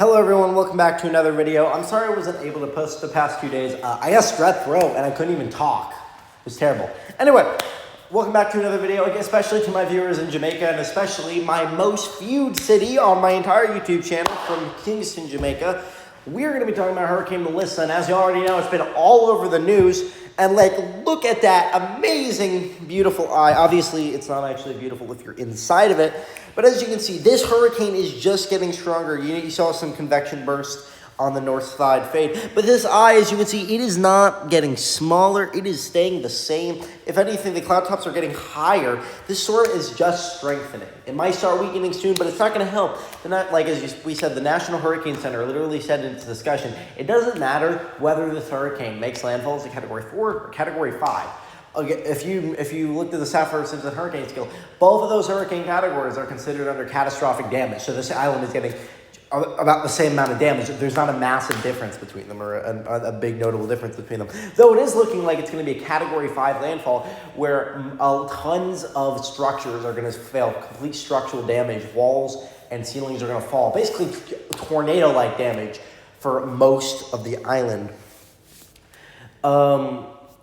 Hello everyone, welcome back to another video. I'm sorry I wasn't able to post the past 2 days. I got strep throat and I couldn't even talk. It was terrible. Anyway, welcome back to another video, especially to my viewers in Jamaica and especially my most viewed city on my entire YouTube channel from Kingston, Jamaica. We're going to be talking about Hurricane Mellisa, and as you already know, it's been all over the news. And look at that amazing, beautiful eye. Obviously, it's not actually beautiful if you're inside of it. But as you can see, this hurricane is just getting stronger. You saw some convection burst on the north side fade. But this eye, as you can see, it is not getting smaller. It is staying the same. If anything, the cloud tops are getting higher. This storm is just strengthening. It might start weakening soon, but it's not going to help. We said, the National Hurricane Center literally said in its discussion, it doesn't matter whether this hurricane makes landfall as a Category 4 or Category 5. Okay, if you looked at the Saffir-Simpson hurricane scale, both of those hurricane categories are considered under catastrophic damage. So this island is getting about the same amount of damage. There's not a massive difference between them, or a big notable difference between them. Though it is looking like it's going to be a Category 5 landfall where tons of structures are going to fail, complete structural damage. Walls and ceilings are going to fall. Basically, tornado-like damage for most of the island.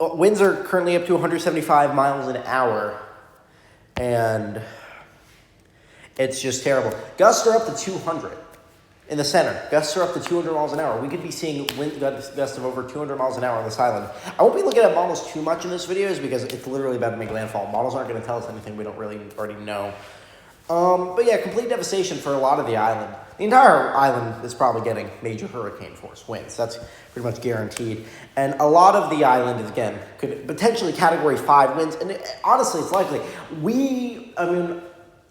Winds are currently up to 175 miles an hour, and it's just terrible. Gusts are up to 200 in the center. Gusts are up to 200 miles an hour. We could be seeing wind gusts of over 200 miles an hour on this island. I won't be looking at models too much in this video because it's literally about to make landfall. Models aren't going to tell us anything we don't really already know. But yeah, complete devastation for a lot of the island. The entire island is probably getting major hurricane force winds. That's pretty much guaranteed. And a lot of the island, again, could potentially Category 5 winds. And honestly, it's likely.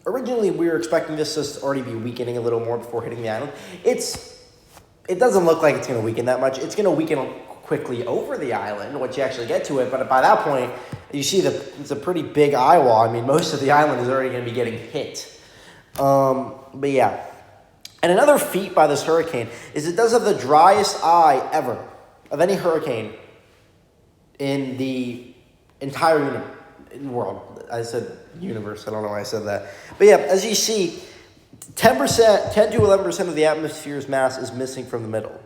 Originally we were expecting this to already be weakening a little more before hitting the island. It doesn't look like it's going to weaken that much. It's going to weaken quickly over the island once you actually get to it. But by that point, you see it's a pretty big eye wall. I mean, most of the island is already going to be getting hit. But yeah. And another feat by this hurricane is it does have the driest eye ever of any hurricane in the entire world. I said universe. I don't know why I said that. But yeah, as you see, 10 to 11% of the atmosphere's mass is missing from the middle,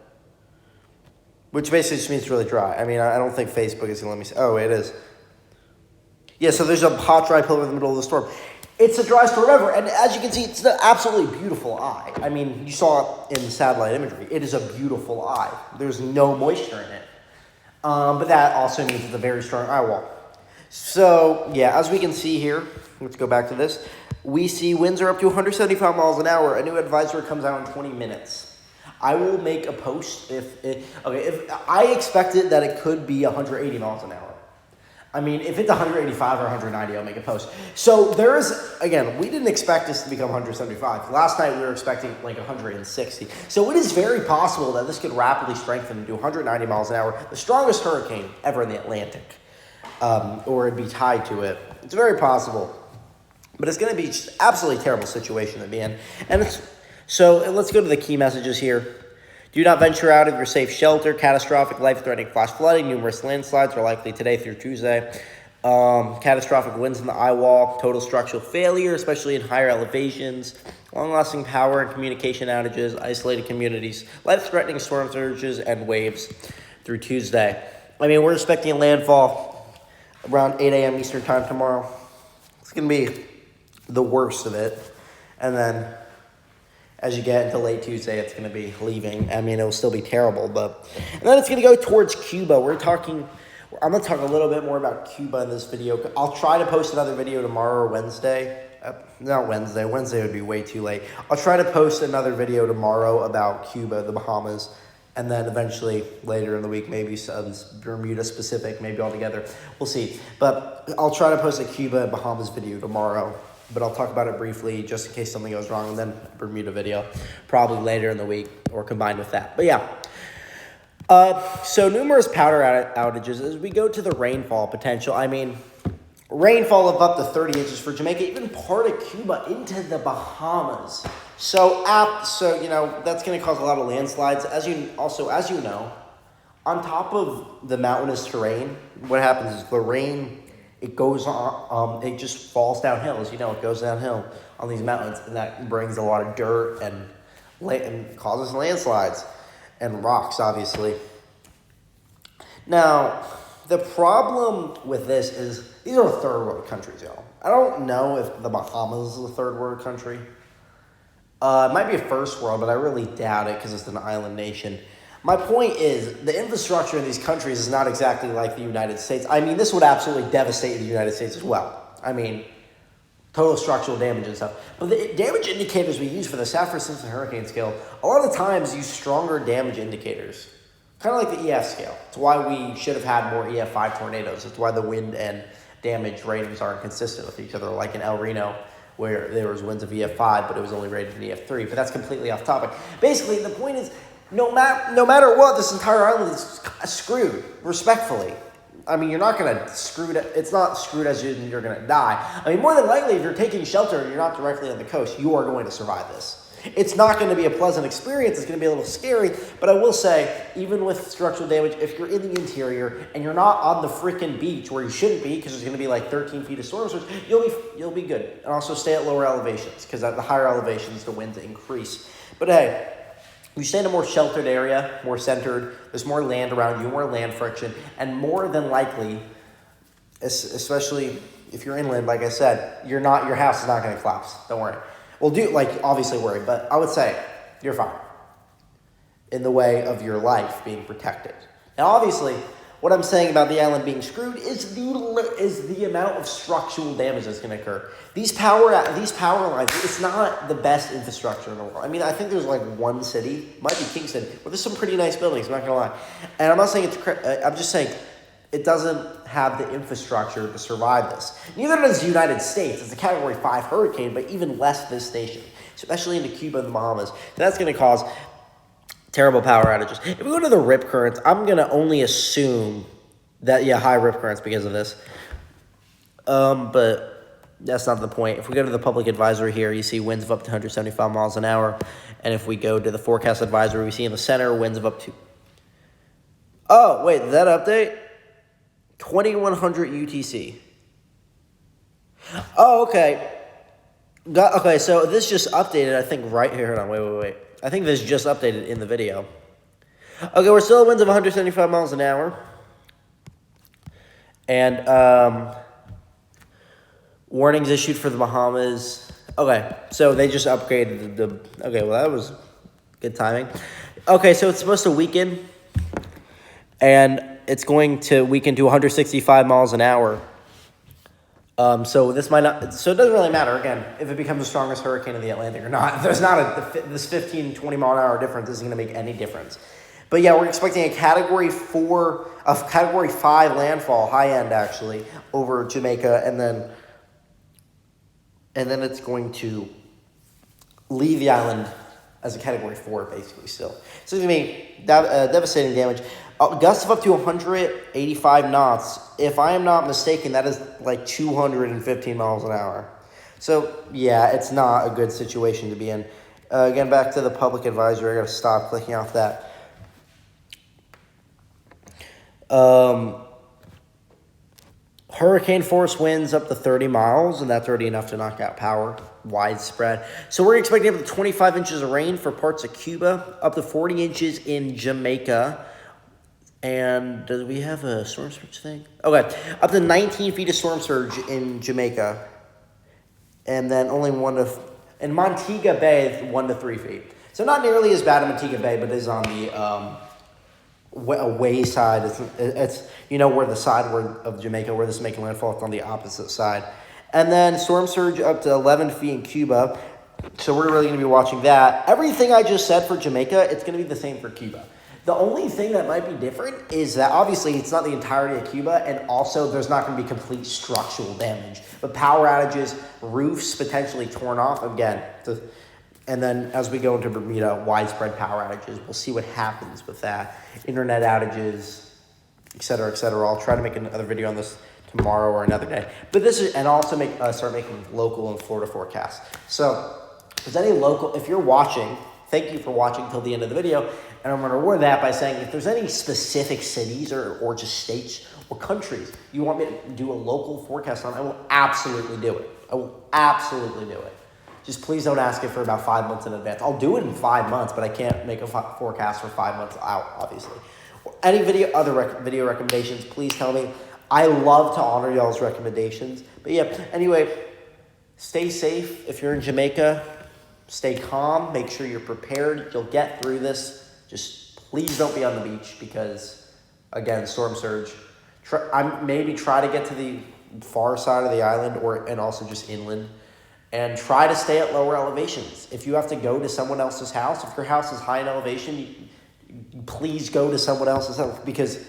which basically just means it's really dry. I mean, I don't think Facebook is going to let me say. Oh, it is. Yeah, so there's a hot, dry pillar in the middle of the storm. It's the driest storm ever, and as you can see, it's an absolutely beautiful eye. I mean, you saw it in the satellite imagery. It is a beautiful eye. There's no moisture in it. But that also means it's a very strong eye wall. So, yeah, as we can see here, let's go back to this. We see winds are up to 175 miles an hour. A new advisory comes out in 20 minutes. I will make a post if I expected that it could be 180 miles an hour. I mean, if it's 185 or 190, I'll make a post. So there is, again, we didn't expect this to become 175. Last night we were expecting like 160. So it is very possible that this could rapidly strengthen to 190 miles an hour, the strongest hurricane ever in the Atlantic, or it'd be tied to it. It's very possible. But it's going to be just an absolutely terrible situation to be in. So let's go to the key messages here. Do not venture out of your safe shelter. Catastrophic, life-threatening flash flooding. Numerous landslides are likely today through Tuesday. Catastrophic winds in the eye wall. Total structural failure, especially in higher elevations. Long-lasting power and communication outages. Isolated communities. Life-threatening storm surges and waves through Tuesday. I mean, we're expecting a landfall around 8 a.m. Eastern time tomorrow. It's going to be the worst of it. And then as you get into late Tuesday, it's going to be leaving. I mean, it'll still be terrible, and then it's going to go towards Cuba. I'm going to talk a little bit more about Cuba in this video. I'll try to post another video tomorrow or Wednesday. Not Wednesday. Wednesday would be way too late. I'll try to post another video tomorrow about Cuba, the Bahamas, and then eventually later in the week, maybe some Bermuda specific, maybe all together. We'll see. But I'll try to post a Cuba and Bahamas video tomorrow. But I'll talk about it briefly just in case something goes wrong, and then Bermuda video probably later in the week or combined with that. But yeah, so numerous power outages as we go to the rainfall potential. I mean, rainfall of up to 30 inches for Jamaica, even part of Cuba into the Bahamas. So that's going to cause a lot of landslides. As you know, on top of the mountainous terrain, what happens is the rain, it goes on, it just falls downhill. As you know, it goes downhill on these mountains, and that brings a lot of dirt and and causes landslides and rocks, obviously. Now, the problem with this is these are third world countries, y'all. I don't know if the Bahamas is a third world country. It might be a first world, but I really doubt it because it's an island nation. My point is, the infrastructure in these countries is not exactly like the United States. I mean, this would absolutely devastate the United States as well. I mean, total structural damage and stuff. But the damage indicators we use for the Saffir-Simpson hurricane scale, a lot of the times use stronger damage indicators. Kind of like the EF scale. It's why we should have had more EF5 tornadoes. It's why the wind and damage ratings aren't consistent with each other, like in El Reno, where there was winds of EF5, but it was only rated in EF3. But that's completely off topic. Basically, the point is, no matter what, this entire island is screwed, respectfully. I mean, you're not going to screw it. It's not screwed as in you're going to die. I mean, more than likely, if you're taking shelter and you're not directly on the coast, you are going to survive this. It's not going to be a pleasant experience. It's going to be a little scary. But I will say, even with structural damage, if you're in the interior and you're not on the freaking beach where you shouldn't be, because there's going to be like 13 feet of storm surge, you'll be good. And also stay at lower elevations, because at the higher elevations, the winds increase. But hey, you stay in a more sheltered area, more centered, there's more land around you, more land friction, and more than likely, especially if you're inland, like I said, your house is not going to collapse. Don't worry. Well, obviously worry, but I would say you're fine in the way of your life being protected. Now, obviously, what I'm saying about the island being screwed is the amount of structural damage that's going to occur. These power lines, it's not the best infrastructure in the world. I mean, I think there's like one city, might be Kingston, where there's some pretty nice buildings, I'm not going to lie. And I'm not saying I'm just saying it doesn't have the infrastructure to survive this. Neither does the United States. It's a Category 5 hurricane, but even less this station, especially into Cuba and the Bahamas. So that's going to cause terrible power outages. If we go to the rip currents, I'm going to only assume that, high rip currents because of this. But that's not the point. If we go to the public advisory here, you see winds of up to 175 miles an hour. And if we go to the forecast advisory, we see in the center winds of up to... Oh, wait, did that update? 2100 UTC. Oh, okay. Okay, so this just updated, I think, right here. Hold on, wait. I think this just updated in the video. Okay, we're still at winds of 175 miles an hour. And warnings issued for the Bahamas. Okay, so they just upgraded the... Okay, well, that was good timing. Okay, so it's supposed to weaken. And it's going to weaken to 165 miles an hour. So this might not... So it doesn't really matter, again, if it becomes the strongest hurricane in the Atlantic or not. There's not this 15, 20 mile an hour difference isn't going to make any difference. But yeah, we're expecting a Category 5 landfall, high end actually, over Jamaica, and then it's going to leave the island as a Category 4, basically, still. So it's going to be devastating damage. Gusts of up to 185 knots. If I am not mistaken, that is like 215 miles an hour. So, yeah, it's not a good situation to be in. Again, back to the public advisory. I got to stop clicking off that. Hurricane force winds up to 30 miles, and that's already enough to knock out power widespread. So we're expecting up to 25 inches of rain for parts of Cuba, up to 40 inches in Jamaica. And do we have a storm surge thing? Okay, up to 19 feet of storm surge in Jamaica. And then only in Montego Bay, 1 to 3 feet. So not nearly as bad in Montego Bay, but it is on the away side. It's where the side of Jamaica, where this is making landfall, it's on the opposite side. And then storm surge up to 11 feet in Cuba. So we're really going to be watching that. Everything I just said for Jamaica, it's going to be the same for Cuba. The only thing that might be different is that obviously it's not the entirety of Cuba, and also there's not going to be complete structural damage. But power outages, roofs potentially torn off again. And then as we go into Bermuda, widespread power outages. We'll see what happens with that. Internet outages, et cetera, et cetera. I'll try to make another video on this tomorrow or another day. But and also start making local and Florida forecasts. So if there's any if you're watching, thank you for watching till the end of the video. And I'm going to reward that by saying if there's any specific cities or just states or countries you want me to do a local forecast on, I will absolutely do it. I will absolutely do it. just please don't ask it for about 5 months in advance. I'll do it in 5 months, but I can't make a forecast for 5 months out, obviously. Any video recommendations, please tell me. I love to honor y'all's recommendations. But yeah, anyway, stay safe. If you're in Jamaica, stay calm. Make sure you're prepared. You'll get through this. Just please don't be on the beach because, again, storm surge. Maybe try to get to the far side of the island and also just inland. And try to stay at lower elevations. If you have to go to someone else's house, if your house is high in elevation, please go to someone else's house because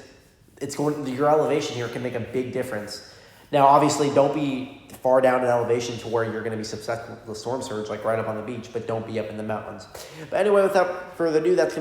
your elevation here can make a big difference. Now, obviously, don't be far down in elevation to where you're going to be susceptible to the storm surge, like right up on the beach, but don't be up in the mountains. But anyway, without further ado, that's going to